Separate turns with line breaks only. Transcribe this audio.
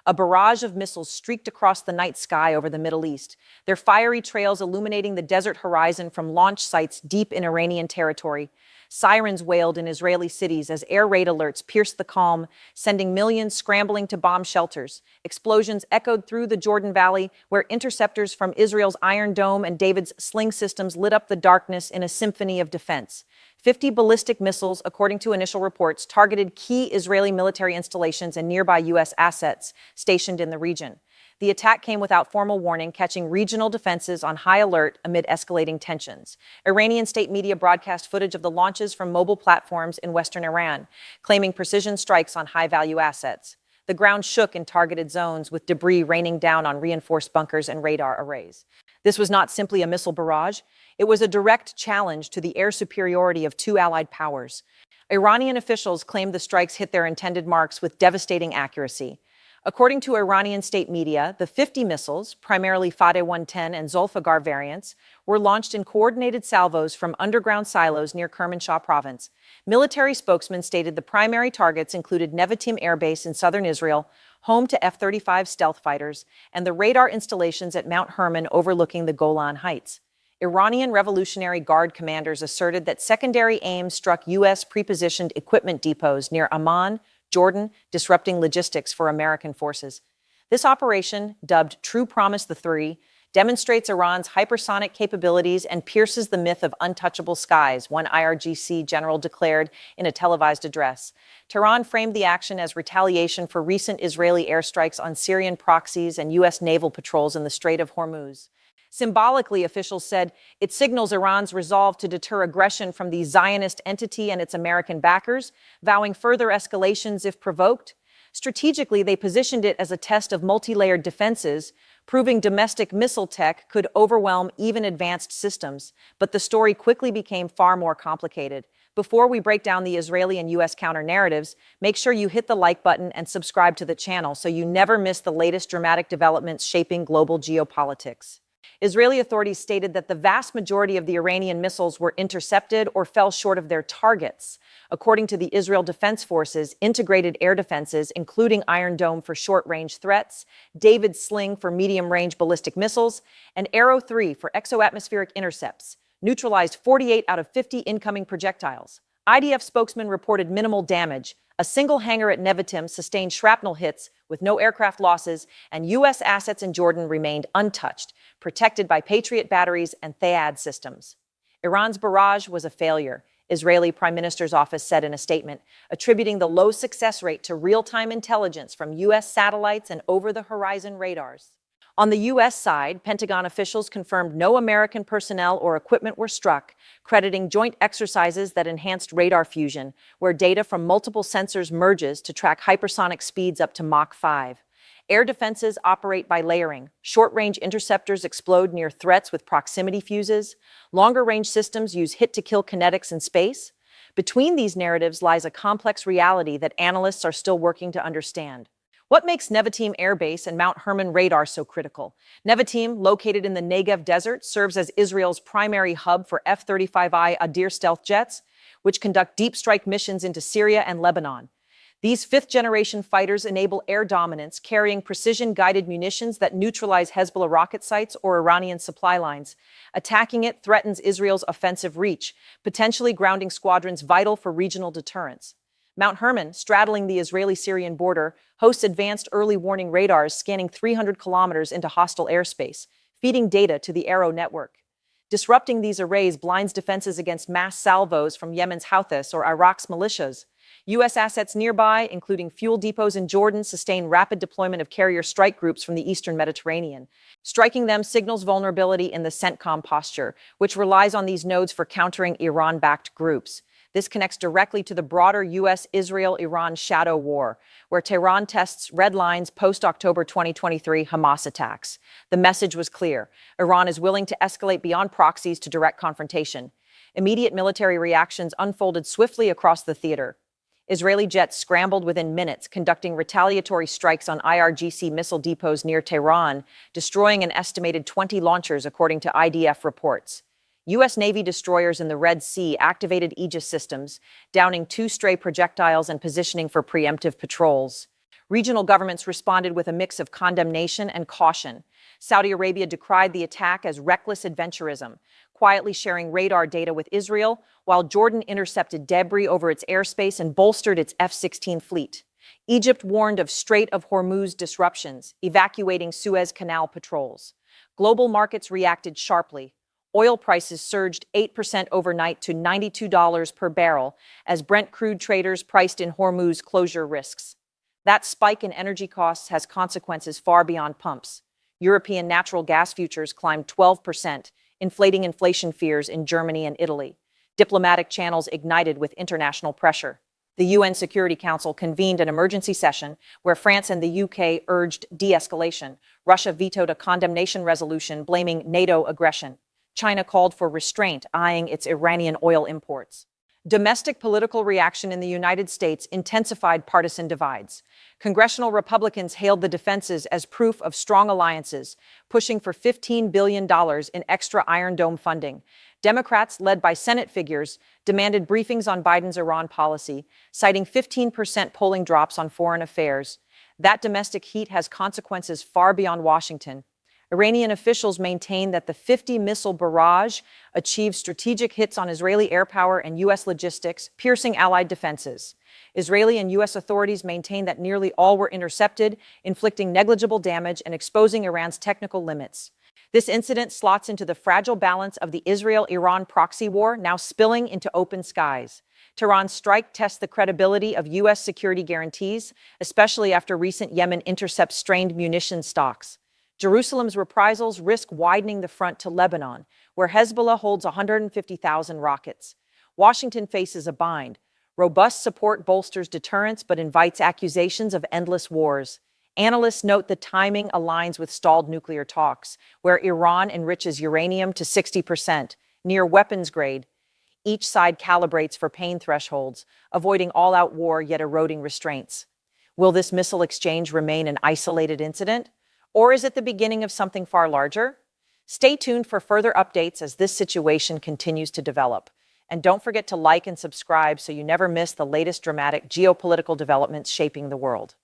A barrage of missiles streaked across the night sky over the Middle East, their fiery trails illuminating the desert horizon from launch sites deep in Iranian territory. Sirens wailed in Israeli cities as air raid alerts pierced the calm, sending millions scrambling to bomb shelters. Explosions echoed through the Jordan Valley, where interceptors from Israel's Iron Dome and David's Sling systems lit up the darkness in a symphony of defense. 50 ballistic missiles, according to initial reports, targeted key Israeli military installations and nearby U.S. assets stationed in the region. The attack came without formal warning, catching regional defenses on high alert amid escalating tensions. Iranian state media broadcast footage of the launches from mobile platforms in western Iran, claiming precision strikes on high-value assets. The ground shook in targeted zones, with debris raining down on reinforced bunkers and radar arrays. This was not simply a missile barrage. It was a direct challenge to the air superiority of two allied powers. Iranian officials claimed the strikes hit their intended marks with devastating accuracy. According to Iranian state media, the 50 missiles, primarily Fateh 110 and Zulfiqar variants, were launched in coordinated salvos from underground silos near Kermanshah province. Military spokesmen stated the primary targets included Nevatim Airbase in southern Israel, home to F-35 stealth fighters, and the radar installations at Mount Hermon overlooking the Golan Heights. Iranian Revolutionary Guard commanders asserted that secondary aims struck U.S. prepositioned equipment depots near Amman, Jordan, disrupting logistics for American forces. This operation, dubbed True Promise III, demonstrates Iran's hypersonic capabilities and pierces the myth of untouchable skies, one IRGC general declared in a televised address. Tehran framed the action as retaliation for recent Israeli airstrikes on Syrian proxies and U.S. naval patrols in the Strait of Hormuz. Symbolically, officials said it signals Iran's resolve to deter aggression from the Zionist entity and its American backers, vowing further escalations if provoked. Strategically, they positioned it as a test of multi-layered defenses, proving domestic missile tech could overwhelm even advanced systems. But the story quickly became far more complicated. Before we break down the Israeli and U.S. counter-narratives, make sure you hit the like button and subscribe to the channel so you never miss the latest dramatic developments shaping global geopolitics. Israeli authorities stated that the vast majority of the Iranian missiles were intercepted or fell short of their targets. According to the Israel Defense Forces, integrated air defenses, including Iron Dome for short-range threats, David Sling for medium-range ballistic missiles, and Arrow 3 for exo-atmospheric intercepts, neutralized 48 out of 50 incoming projectiles. IDF spokesman reported minimal damage. A single hangar at Nevatim sustained shrapnel hits with no aircraft losses, and U.S. assets in Jordan remained untouched, protected by Patriot batteries and THAAD systems. Iran's barrage was a failure, Israeli Prime Minister's office said in a statement, attributing the low success rate to real-time intelligence from U.S. satellites and over-the-horizon radars. On the U.S. side, Pentagon officials confirmed no American personnel or equipment were struck, crediting joint exercises that enhanced radar fusion, where data from multiple sensors merges to track hypersonic speeds up to Mach 5. Air defenses operate by layering. Short-range interceptors explode near threats with proximity fuses. Longer-range systems use hit-to-kill kinetics in space. Between these narratives lies a complex reality that analysts are still working to understand. What makes Nevatim Airbase and Mount Hermon radar so critical? Nevatim, located in the Negev desert, serves as Israel's primary hub for F-35I Adir stealth jets, which conduct deep strike missions into Syria and Lebanon. These fifth-generation fighters enable air dominance, carrying precision-guided munitions that neutralize Hezbollah rocket sites or Iranian supply lines. Attacking it threatens Israel's offensive reach, potentially grounding squadrons vital for regional deterrence. Mount Hermon, straddling the Israeli-Syrian border, hosts advanced early warning radars scanning 300 kilometers into hostile airspace, feeding data to the Arrow network. Disrupting these arrays blinds defenses against mass salvos from Yemen's Houthis or Iraq's militias. U.S. assets nearby, including fuel depots in Jordan, sustain rapid deployment of carrier strike groups from the eastern Mediterranean. Striking them signals vulnerability in the CENTCOM posture, which relies on these nodes for countering Iran-backed groups. This connects directly to the broader U.S.-Israel-Iran shadow war, where Tehran tests red lines post-October 2023 Hamas attacks. The message was clear. Iran is willing to escalate beyond proxies to direct confrontation. Immediate military reactions unfolded swiftly across the theater. Israeli jets scrambled within minutes, conducting retaliatory strikes on IRGC missile depots near Tehran, destroying an estimated 20 launchers, according to IDF reports. U.S. Navy destroyers in the Red Sea activated Aegis systems, downing 2 stray projectiles and positioning for preemptive patrols. Regional governments responded with a mix of condemnation and caution. Saudi Arabia decried the attack as reckless adventurism, quietly sharing radar data with Israel, while Jordan intercepted debris over its airspace and bolstered its F-16 fleet. Egypt warned of Strait of Hormuz disruptions, evacuating Suez Canal patrols. Global markets reacted sharply. Oil prices surged 8% overnight to $92 per barrel as Brent crude traders priced in Hormuz closure risks. That spike in energy costs has consequences far beyond pumps. European natural gas futures climbed 12%, inflating inflation fears in Germany and Italy. Diplomatic channels ignited with international pressure. The UN Security Council convened an emergency session where France and the UK urged de-escalation. Russia vetoed a condemnation resolution blaming NATO aggression. China called for restraint, eyeing its Iranian oil imports. Domestic political reaction in the United States intensified partisan divides. Congressional Republicans hailed the defenses as proof of strong alliances, pushing for $15 billion in extra Iron Dome funding. Democrats, led by Senate figures, demanded briefings on Biden's Iran policy, citing 15% polling drops on foreign affairs. That domestic heat has consequences far beyond Washington. Iranian officials maintain that the 50-missile barrage achieved strategic hits on Israeli air power and U.S. logistics, piercing allied defenses. Israeli and U.S. authorities maintain that nearly all were intercepted, inflicting negligible damage and exposing Iran's technical limits. This incident slots into the fragile balance of the Israel-Iran proxy war, now spilling into open skies. Tehran's strike tests the credibility of U.S. security guarantees, especially after recent Yemen intercepts strained munition stocks. Jerusalem's reprisals risk widening the front to Lebanon, where Hezbollah holds 150,000 rockets. Washington faces a bind. Robust support bolsters deterrence but invites accusations of endless wars. Analysts note the timing aligns with stalled nuclear talks, where Iran enriches uranium to 60%, near weapons grade. Each side calibrates for pain thresholds, avoiding all-out war yet eroding restraints. Will this missile exchange remain an isolated incident? Or is it the beginning of something far larger? Stay tuned for further updates as this situation continues to develop. And don't forget to like and subscribe so you never miss the latest dramatic geopolitical developments shaping the world.